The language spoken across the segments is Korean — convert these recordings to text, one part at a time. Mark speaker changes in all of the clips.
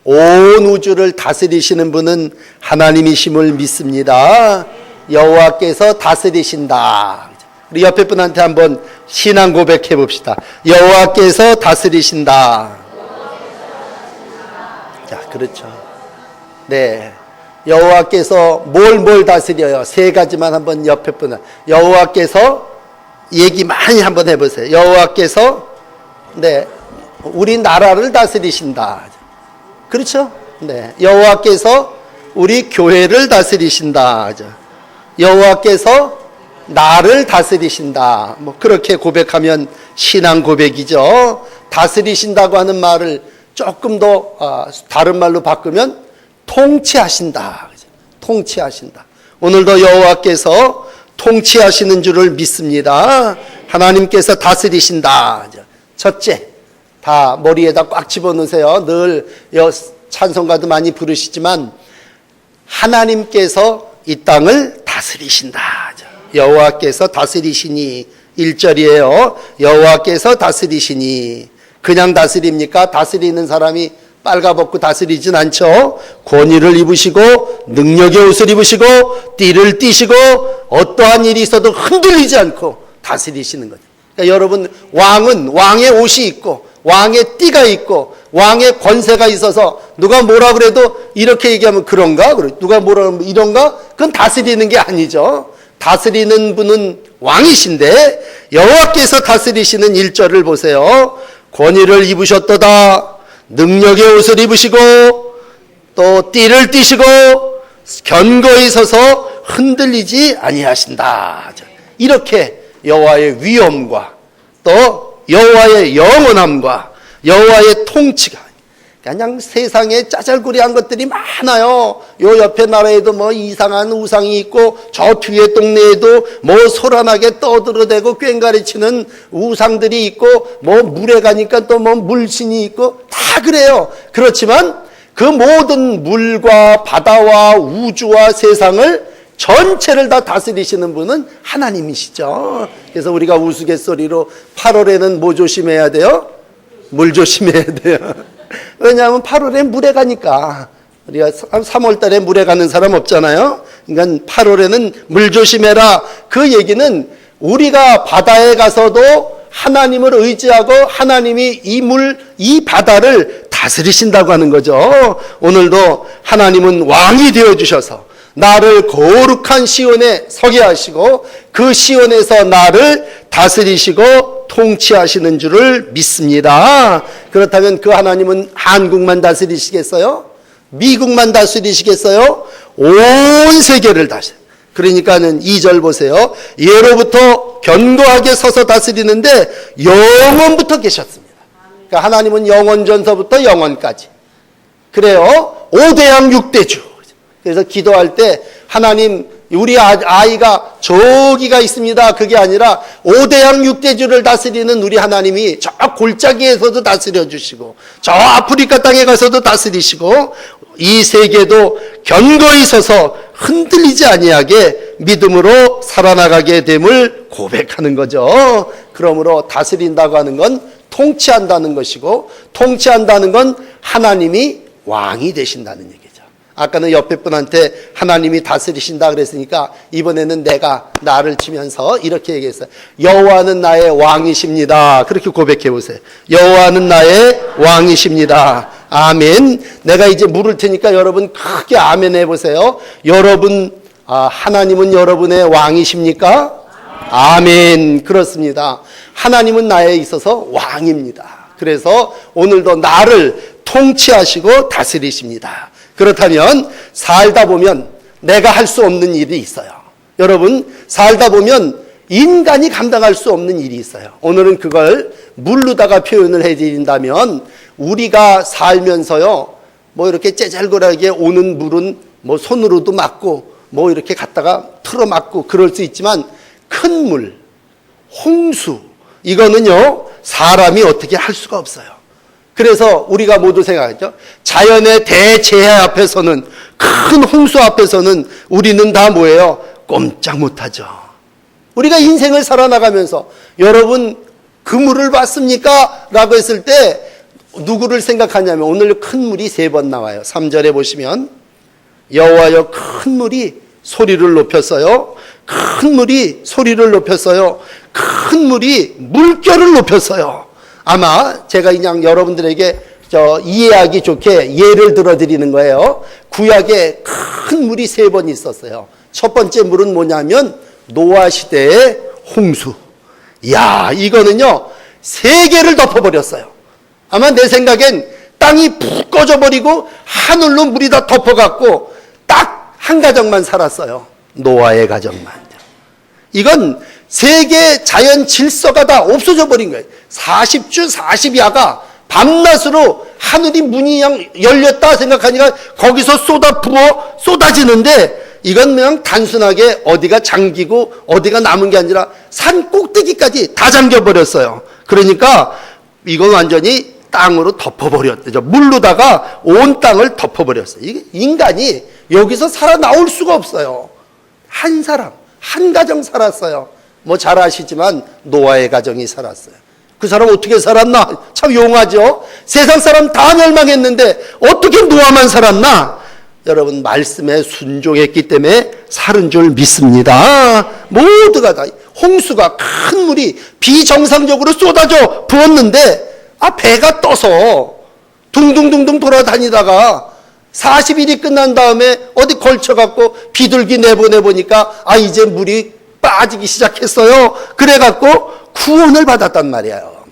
Speaker 1: 온 우주를 다스리시는 분은 하나님이심을 믿습니다. 여호와께서 다스리신다. 우리 옆에 분한테 한번 신앙 고백해 봅시다. 여호와께서 다스리신다. 자, 그렇죠. 네. 여호와께서 뭘 다스려요? 세 가지만 한번 옆에 분은. 여호와께서 얘기 많이 한번 해보세요. 여호와께서 네, 우리 나라를 다스리신다. 그렇죠? 네. 여호와께서 우리 교회를 다스리신다. 여호와께서 나를 다스리신다. 뭐 그렇게 고백하면 신앙 고백이죠. 다스리신다고 하는 말을 조금 더 다른 말로 바꾸면 통치하신다. 통치하신다. 오늘도 여호와께서 통치하시는 줄을 믿습니다. 하나님께서 다스리신다. 첫째, 다 머리에다 꽉 집어넣으세요. 늘 찬송가도 많이 부르시지만 하나님께서 이 땅을 다스리신다. 여호와께서 다스리시니 1절이에요. 여호와께서 다스리시니. 그냥 다스립니까? 다스리는 사람이 빨가벗고 다스리진 않죠. 권위를 입으시고 능력의 옷을 입으시고 띠를 띠시고 어떠한 일이 있어도 흔들리지 않고 다스리시는 거죠. 그러니까 여러분, 왕은 왕의 옷이 있고 왕의 띠가 있고 왕의 권세가 있어서 누가 뭐라 그래도 이렇게 얘기하면 그런가? 누가 뭐라 그러면 이런가? 그건 다스리는 게 아니죠. 다스리는 분은 왕이신데 여호와께서 다스리시는 1절을 보세요. 권위를 입으셨도다. 능력의 옷을 입으시고 또 띠를 띠시고 견고히 서서 흔들리지 아니하신다. 이렇게 여호와의 위엄과 또 여호와의 영원함과 여호와의 통치가, 그냥 세상에 짜잘구리한 것들이 많아요. 요 옆에 나라에도 뭐 이상한 우상이 있고 저 뒤에 동네에도 뭐 소란하게 떠들어대고 꽹가리치는 우상들이 있고 뭐 물에 가니까 또 뭐 물신이 있고 다 그래요. 그렇지만 그 모든 물과 바다와 우주와 세상을 전체를 다 다스리시는 분은 하나님이시죠. 그래서 우리가 우스갯소리로 8월에는 뭐 조심해야 돼요? 물 조심해야 돼요. 왜냐하면 8월에 물에 가니까. 우리가 3월 달에 물에 가는 사람 없잖아요. 그러니까 8월에는 물 조심해라. 그 얘기는 우리가 바다에 가서도 하나님을 의지하고 하나님이 이 물, 이 바다를 다스리신다고 하는 거죠. 오늘도 하나님은 왕이 되어주셔서 나를 거룩한 시온에 서게 하시고 그 시온에서 나를 다스리시고 통치하시는 줄을 믿습니다. 그렇다면 그 하나님은 한국만 다스리시겠어요? 미국만 다스리시겠어요? 온 세계를 다스려. 그러니까는 2절 보세요. 예로부터 견고하게 서서 다스리는데 영원부터 계셨습니다. 그러니까 하나님은 영원 전서부터 영원까지. 그래요. 5대양 6대주. 그래서 기도할 때 하나님, 우리 아이가 저기가 있습니다. 그게 아니라 5대양 6대주를 다스리는 우리 하나님이 저 골짜기에서도 다스려 주시고 저 아프리카 땅에 가서도 다스리시고 이 세계도 견고히 서서 흔들리지 아니하게 믿음으로 살아나가게 됨을 고백하는 거죠. 그러므로 다스린다고 하는 건 통치한다는 것이고 통치한다는 건 하나님이 왕이 되신다는 얘기죠. 아까는 옆에 분한테 하나님이 다스리신다 그랬으니까 이번에는 내가 나를 치면서 이렇게 얘기했어요. 여호와는 나의 왕이십니다. 그렇게 고백해 보세요. 여호와는 나의 왕이십니다. 아멘. 내가 이제 물을 테니까 여러분 크게 아멘 해보세요. 여러분, 하나님은 여러분의 왕이십니까? 아멘. 그렇습니다. 하나님은 나에 있어서 왕입니다. 그래서 오늘도 나를 통치하시고 다스리십니다. 그렇다면 살다 보면 내가 할 수 없는 일이 있어요. 여러분, 살다 보면 인간이 감당할 수 없는 일이 있어요. 오늘은 그걸 물로다가 표현을 해드린다면 우리가 살면서요, 뭐 이렇게 째잘거리게 오는 물은 뭐 손으로도 막고 뭐 이렇게 갖다가 틀어 막고 그럴 수 있지만 큰 물, 홍수, 이거는요 사람이 어떻게 할 수가 없어요. 그래서 우리가 모두 생각하죠. 자연의 대재해 앞에서는, 큰 홍수 앞에서는 우리는 다 뭐예요? 꼼짝 못하죠. 우리가 인생을 살아나가면서 여러분 그 물을 봤습니까? 라고 했을 때 누구를 생각하냐면 오늘 큰 물이 3번 나와요. 3절에 보시면 여호와여 큰 물이 소리를 높였어요. 큰 물이 소리를 높였어요. 큰 물이 물결을 높였어요. 아마 제가 그냥 여러분들에게 이해하기 좋게 예를 들어드리는 거예요. 구약에 큰 물이 3번 있었어요. 첫 번째 물은 뭐냐면 노아 시대의 홍수. 이야, 이거는요 세계를 덮어버렸어요. 아마 내 생각엔 땅이 푹 꺼져버리고 하늘로 물이 다 덮어갖고 딱 한 가정만 살았어요. 노아의 가정만. 이건 세계 자연 질서가 다 없어져 버린 거예요. 40주 40야가 밤낮으로 하늘이 문이 그냥 열렸다 생각하니까 거기서 쏟아지는데 이건 그냥 단순하게 어디가 잠기고 어디가 남은 게 아니라 산 꼭대기까지 다 잠겨버렸어요. 그러니까 이건 완전히 땅으로 덮어버렸죠. 물로다가 온 땅을 덮어버렸어요. 이게 인간이 여기서 살아나올 수가 없어요. 한 사람, 한 가정 살았어요. 뭐 잘 아시지만 노아의 가정이 살았어요. 그 사람 어떻게 살았나? 참 용하죠? 세상 사람 다 멸망했는데 어떻게 노아만 살았나? 여러분 말씀에 순종했기 때문에 살은 줄 믿습니다. 모두가 다 홍수가 큰 물이 비정상적으로 쏟아져 부었는데 배가 떠서 둥둥둥둥 돌아다니다가 40일이 끝난 다음에 어디 걸쳐갖고 비둘기 내보내보니까 이제 물이 빠지기 시작했어요. 그래갖고 구원을 받았단 말이에요.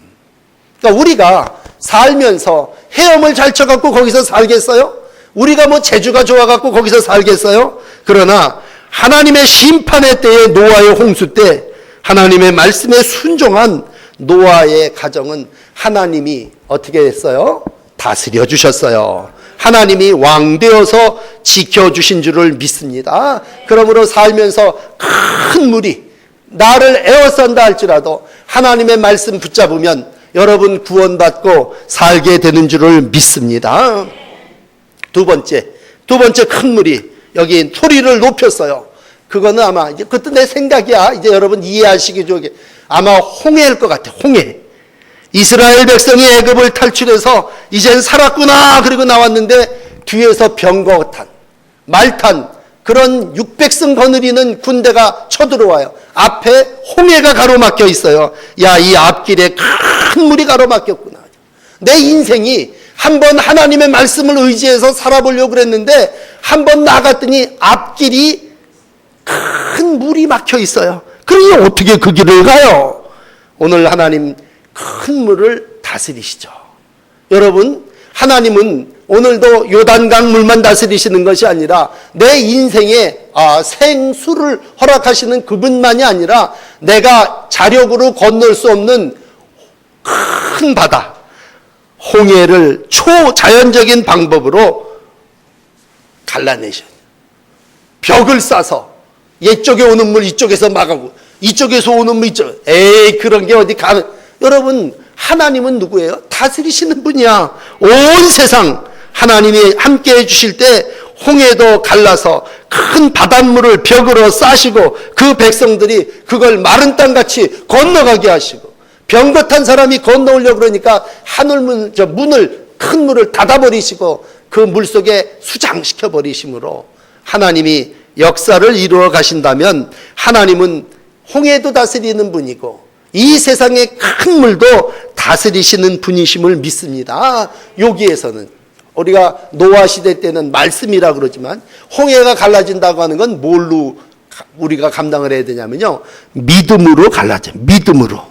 Speaker 1: 그러니까 우리가 살면서 헤엄을 잘 쳐갖고 거기서 살겠어요? 우리가 뭐 재주가 좋아갖고 거기서 살겠어요? 그러나 하나님의 심판의 때에 노아의 홍수 때 하나님의 말씀에 순종한 노아의 가정은 하나님이 어떻게 했어요? 다스려 주셨어요. 하나님이 왕 되어서 지켜주신 줄을 믿습니다. 그러므로 살면서 큰 물이 나를 에워싼다 할지라도 하나님의 말씀 붙잡으면 여러분 구원받고 살게 되는 줄을 믿습니다. 두 번째 큰 물이 여기 소리를 높였어요. 그거는 아마 이제 그것도 내 생각이야. 이제 여러분 이해하시기 좋게 아마 홍해일 것 같아. 홍해. 이스라엘 백성이 애굽을 탈출해서 이젠 살았구나 그리고 나왔는데 뒤에서 병거탄, 말탄 그런 600승 거느리는 군대가 쳐들어와요. 앞에 홍해가 가로막혀 있어요. 야, 이 앞길에 큰 물이 가로막혔구나. 내 인생이 한번 하나님의 말씀을 의지해서 살아보려고 그랬는데 한번 나갔더니 앞길이 큰 물이 막혀 있어요. 그러니 어떻게 그 길을 가요? 오늘 하나님 큰 물을 다스리시죠. 여러분, 하나님은 오늘도 요단강 물만 다스리시는 것이 아니라 내 인생에 생수를 허락하시는 그분만이 아니라 내가 자력으로 건널 수 없는 큰 바다, 홍해를 초자연적인 방법으로 갈라내셔요. 벽을 싸서 이쪽에 오는 물 이쪽에서 막아고 이쪽에서 오는 물 이쪽. 그런 게 어디 가는. 여러분, 하나님은 누구예요? 다스리시는 분이야. 온 세상 하나님이 함께 해주실 때 홍해도 갈라서 큰 바닷물을 벽으로 싸시고 그 백성들이 그걸 마른 땅같이 건너가게 하시고 병거 탄 사람이 건너오려고 그러니까 하늘문, 문을, 큰 물을 닫아버리시고 그 물 속에 수장시켜버리심으로 하나님이 역사를 이루어 가신다면 하나님은 홍해도 다스리는 분이고 이 세상의 큰 물도 다스리시는 분이심을 믿습니다. 여기에서는 우리가 노아 시대 때는 말씀이라 그러지만 홍해가 갈라진다고 하는 건 뭘로 우리가 감당을 해야 되냐면요. 믿음으로 갈라져. 믿음으로.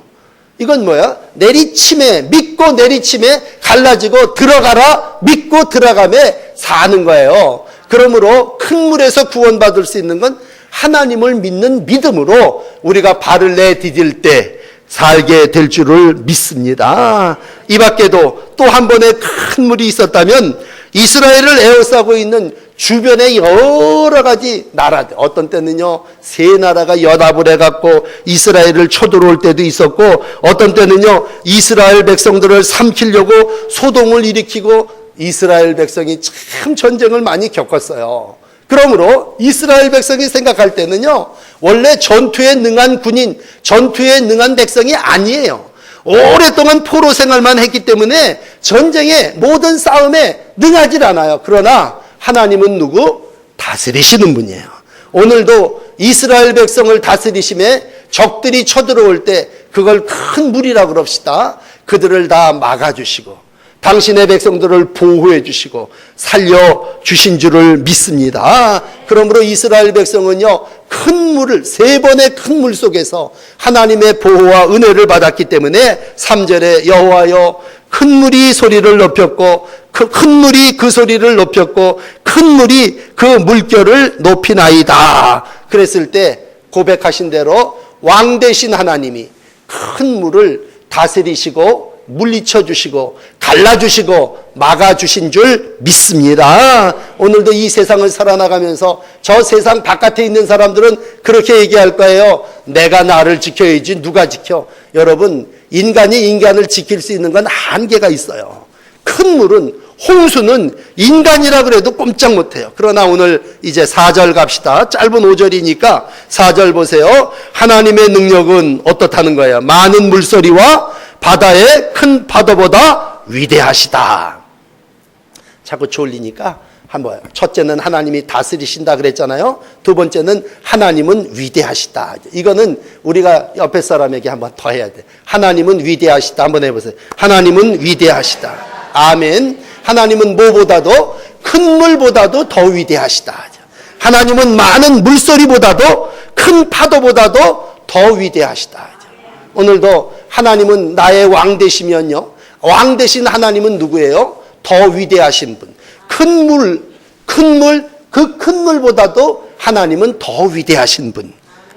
Speaker 1: 이건 뭐야? 내리침에, 믿고 내리침에 갈라지고 들어가라 믿고 들어가매 사는 거예요. 그러므로 큰 물에서 구원받을 수 있는 건 하나님을 믿는 믿음으로 우리가 발을 내디딜 때 살게 될 줄을 믿습니다. 이 밖에도 또 한 번의 큰 물이 있었다면 이스라엘을 에워싸고 있는 주변의 여러 가지 나라들, 어떤 때는요 세 나라가 연합을 해갖고 이스라엘을 쳐들어올 때도 있었고 어떤 때는요 이스라엘 백성들을 삼키려고 소동을 일으키고 이스라엘 백성이 참 전쟁을 많이 겪었어요. 그러므로 이스라엘 백성이 생각할 때는요 원래 전투에 능한 군인, 전투에 능한 백성이 아니에요. 오랫동안 포로 생활만 했기 때문에 전쟁에 모든 싸움에 능하질 않아요. 그러나 하나님은 누구? 다스리시는 분이에요. 오늘도 이스라엘 백성을 다스리심에 적들이 쳐들어올 때 그걸 큰 무리라고 그럽시다. 그들을 다 막아주시고 당신의 백성들을 보호해 주시고 살려주신 줄을 믿습니다. 그러므로 이스라엘 백성은요, 큰 물을, 3번의 큰 물 속에서 하나님의 보호와 은혜를 받았기 때문에 3절에 여호와여 큰 물이 소리를 높였고 큰 물이 그 소리를 높였고 큰 물이 그 물결을 높이나이다. 그랬을 때 고백하신 대로 왕 되신 하나님이 큰 물을 다스리시고 물리쳐 주시고 갈라주시고 막아주신 줄 믿습니다. 오늘도 이 세상을 살아나가면서 저 세상 바깥에 있는 사람들은 그렇게 얘기할 거예요. 내가 나를 지켜야지 누가 지켜. 여러분, 인간이 인간을 지킬 수 있는 건 한계가 있어요. 큰 물은, 홍수는 인간이라 그래도 꼼짝 못해요. 그러나 오늘 이제 4절 갑시다. 짧은 5절이니까 4절 보세요. 하나님의 능력은 어떻다는 거예요? 많은 물소리와 바다의 큰 파도보다 위대하시다. 자꾸 졸리니까 한번, 첫째는 하나님이 다스리신다 그랬잖아요. 두 번째는 하나님은 위대하시다. 이거는 우리가 옆에 사람에게 한번 더 해야 돼. 하나님은 위대하시다. 한번 해보세요. 하나님은 위대하시다. 아멘. 하나님은 뭐보다도, 큰 물보다도 더 위대하시다. 하나님은 많은 물소리보다도 큰 파도보다도 더 위대하시다. 오늘도 하나님은 나의 왕 되시면요, 왕 되신 하나님은 누구예요? 더 위대하신 분. 그 큰 물보다도 하나님은 더 위대하신 분.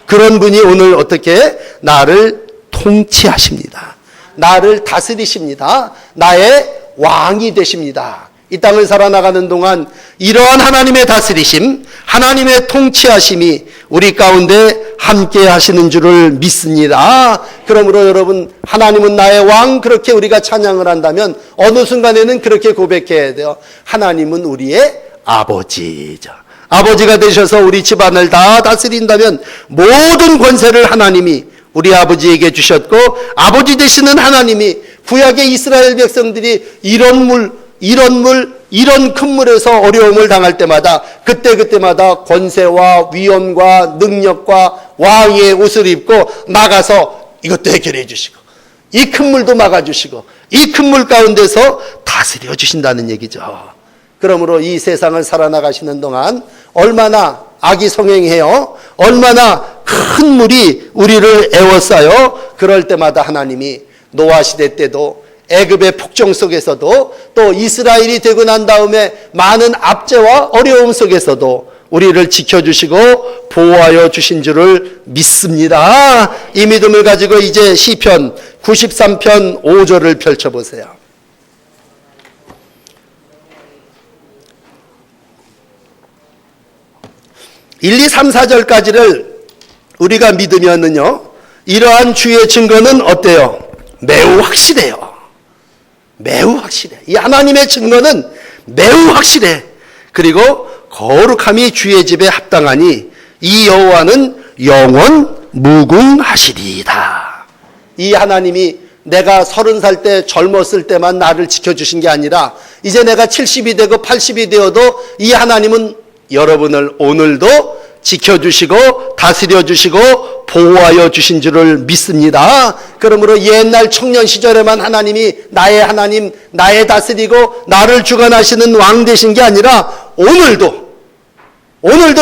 Speaker 1: 그런 분이 오늘 어떻게 나를 통치하십니다. 나를 다스리십니다. 나의 왕이 되십니다. 이 땅을 살아나가는 동안 이러한 하나님의 다스리심, 하나님의 통치하심이 우리 가운데 함께 하시는 줄을 믿습니다. 그러므로 여러분, 하나님은 나의 왕, 그렇게 우리가 찬양을 한다면 어느 순간에는 그렇게 고백해야 돼요. 하나님은 우리의 아버지죠. 아버지가 되셔서 우리 집안을 다 다스린다면 모든 권세를 하나님이 우리 아버지에게 주셨고, 아버지 되시는 하나님이 구약의 이스라엘 백성들이 이런 큰 물에서 어려움을 당할 때마다 그때마다 권세와 위엄과 능력과 왕의 옷을 입고 나가서 이것도 해결해 주시고 이 큰 물도 막아주시고 이 큰 물 가운데서 다스려 주신다는 얘기죠. 그러므로 이 세상을 살아나가시는 동안 얼마나 악이 성행해요. 얼마나 큰 물이 우리를 애워싸요. 그럴 때마다 하나님이 노아 시대 때도 애굽의 폭정 속에서도 또 이스라엘이 되고 난 다음에 많은 압제와 어려움 속에서도 우리를 지켜주시고 보호하여 주신 줄을 믿습니다. 이 믿음을 가지고 이제 시편 93편 5절을 펼쳐보세요. 1, 2, 3, 4절까지를 우리가 믿으면은요, 이러한 주의 증거는 어때요? 매우 확실해요. 매우 확실해. 이 하나님의 증거는 매우 확실해. 그리고 거룩함이 주의 집에 합당하니 이 여호와는 영원 무궁하시리이다. 이 하나님이 내가 30살 때 젊었을 때만 나를 지켜주신 게 아니라 이제 내가 70이 되고 80이 되어도 이 하나님은 여러분을 오늘도 지켜주시고 다스려주시고 보호하여 주신 줄을 믿습니다. 그러므로 옛날 청년 시절에만 하나님이 나의 하나님, 나의 다스리고 나를 주관하시는 왕 되신 게 아니라 오늘도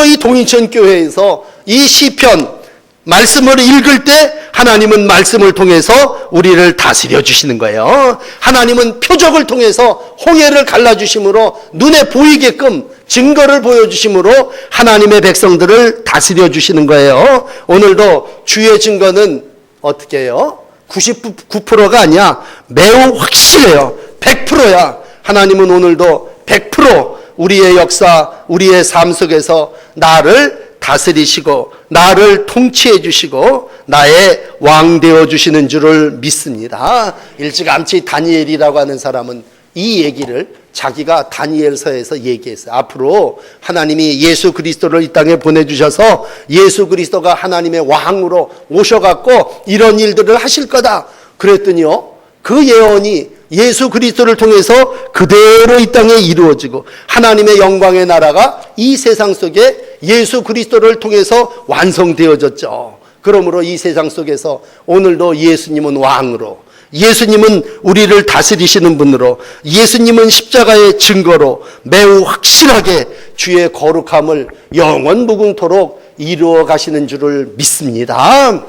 Speaker 1: 이 동인천 교회에서 이 시편 말씀을 읽을 때 하나님은 말씀을 통해서 우리를 다스려 주시는 거예요. 하나님은 표적을 통해서 홍해를 갈라주심으로 눈에 보이게끔 증거를 보여주심으로 하나님의 백성들을 다스려 주시는 거예요. 오늘도 주의 증거는 어떻게 해요? 99%가 아니야. 매우 확실해요. 100%야. 하나님은 오늘도 100% 우리의 역사, 우리의 삶 속에서 나를 다스리시고 나를 통치해 주시고 나의 왕 되어 주시는 줄을 믿습니다. 일찌감치 다니엘이라고 하는 사람은 이 얘기를 자기가 다니엘서에서 얘기했어요. 앞으로 하나님이 예수 그리스도를 이 땅에 보내주셔서 예수 그리스도가 하나님의 왕으로 오셔갖고 이런 일들을 하실 거다. 그랬더니요, 그 예언이 예수 그리스도를 통해서 그대로 이 땅에 이루어지고 하나님의 영광의 나라가 이 세상 속에 예수 그리스도를 통해서 완성되어졌죠. 그러므로 이 세상 속에서 오늘도 예수님은 왕으로, 예수님은 우리를 다스리시는 분으로, 예수님은 십자가의 증거로 매우 확실하게 주의 거룩함을 영원 무궁토록 이루어 가시는 줄을 믿습니다.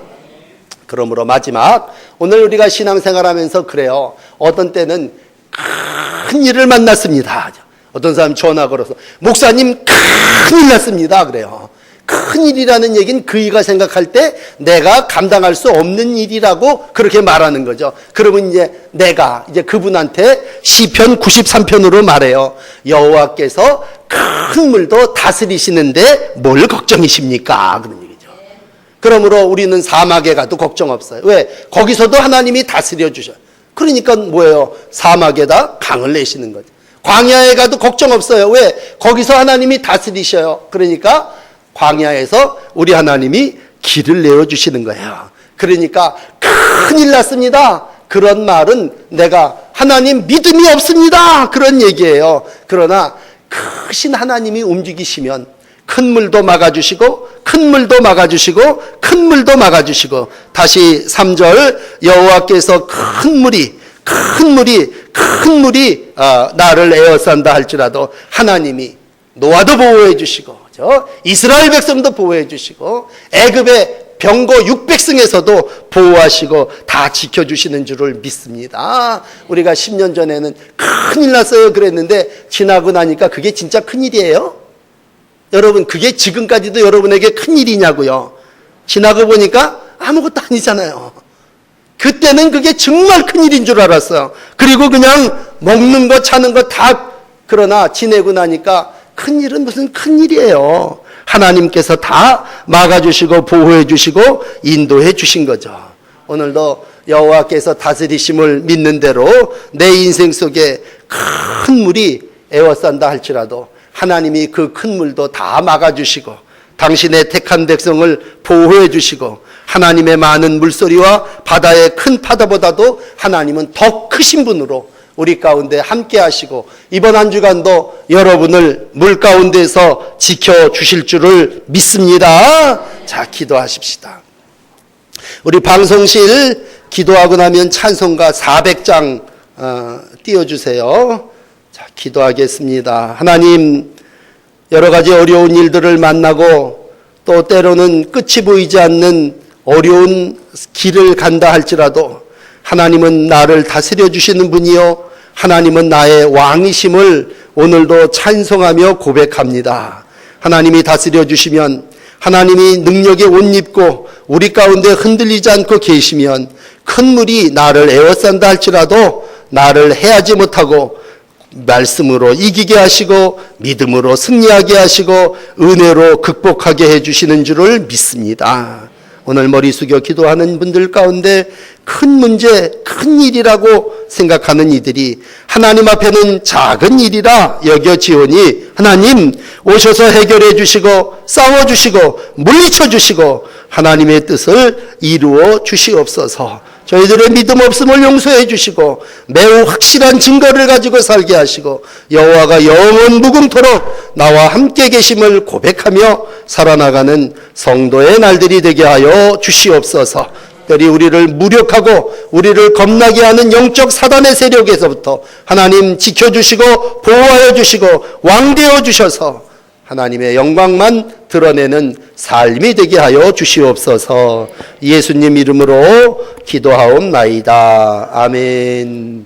Speaker 1: 그러므로 마지막, 오늘 우리가 신앙생활하면서 그래요. 어떤 때는 큰 일을 만났습니다. 어떤 사람 전화 걸어서 목사님 큰일 났습니다 그래요. 큰일이라는 얘기는 그이가 생각할 때 내가 감당할 수 없는 일이라고 그렇게 말하는 거죠. 그러면 이제 내가 이제 그분한테 시편 93편으로 말해요. 여호와께서 큰 물도 다스리시는데 뭘 걱정이십니까? 그런 얘기죠. 그러므로 우리는 사막에 가도 걱정 없어요. 왜? 거기서도 하나님이 다스려 주셔요. 그러니까 뭐예요? 사막에다 강을 내시는 거죠. 광야에 가도 걱정 없어요. 왜? 거기서 하나님이 다스리셔요. 그러니까 광야에서 우리 하나님이 길을 내어주시는 거예요. 그러니까 큰일 났습니다. 그런 말은 내가 하나님 믿음이 없습니다. 그런 얘기예요. 그러나 크신 하나님이 움직이시면 큰 물도 막아주시고 큰 물도 막아주시고 큰 물도 막아주시고 다시 3절 여호와께서 큰 물이 나를 에워싼다 할지라도 하나님이 노아도 보호해 주시고 이스라엘 백성도 보호해 주시고 애굽의 병거 600승에서도 보호하시고 다 지켜주시는 줄을 믿습니다. 우리가 10년 전에는 큰일 났어요 그랬는데 지나고 나니까 그게 진짜 큰일이에요? 여러분 그게 지금까지도 여러분에게 큰일이냐고요? 지나고 보니까 아무것도 아니잖아요. 그때는 그게 정말 큰일인 줄 알았어요. 그리고 그냥 먹는 거 차는 거 다, 그러나 지내고 나니까 큰일은 무슨 큰일이에요. 하나님께서 다 막아주시고 보호해 주시고 인도해 주신 거죠. 오늘도 여호와께서 다스리심을 믿는 대로 내 인생 속에 큰 물이 에워싼다 할지라도 하나님이 그 큰 물도 다 막아주시고 당신의 택한 백성을 보호해 주시고 하나님의 많은 물소리와 바다의 큰 파도보다도 하나님은 더 크신 분으로 우리 가운데 함께 하시고 이번 한 주간도 여러분을 물 가운데서 지켜주실 줄을 믿습니다. 자, 기도하십시다. 우리 방송실 기도하고 나면 찬송가 400장 띄워주세요. 자, 기도하겠습니다. 하나님, 여러 가지 어려운 일들을 만나고 또 때로는 끝이 보이지 않는 어려운 길을 간다 할지라도 하나님은 나를 다스려 주시는 분이요 하나님은 나의 왕이심을 오늘도 찬송하며 고백합니다. 하나님이 다스려 주시면 하나님이 능력에 옷 입고 우리 가운데 흔들리지 않고 계시면 큰 물이 나를 에워싼다 할지라도 나를 해하지 못하고 말씀으로 이기게 하시고 믿음으로 승리하게 하시고 은혜로 극복하게 해주시는 줄을 믿습니다. 오늘 머리 숙여 기도하는 분들 가운데 큰 문제, 큰 일이라고 생각하는 이들이 하나님 앞에는 작은 일이라 여겨지오니 하나님 오셔서 해결해 주시고 싸워주시고 물리쳐 주시고 하나님의 뜻을 이루어 주시옵소서. 저희들의 믿음 없음을 용서해 주시고 매우 확실한 증거를 가지고 살게 하시고 여호와가 영원 무궁토록 나와 함께 계심을 고백하며 살아나가는 성도의 날들이 되게 하여 주시옵소서. 특별히 우리를 무력하고 우리를 겁나게 하는 영적 사단의 세력에서부터 하나님 지켜주시고 보호하여 주시고 왕되어 주셔서 하나님의 영광만 드러내는 삶이 되게 하여 주시옵소서. 예수님 이름으로 기도하옵나이다. 아멘.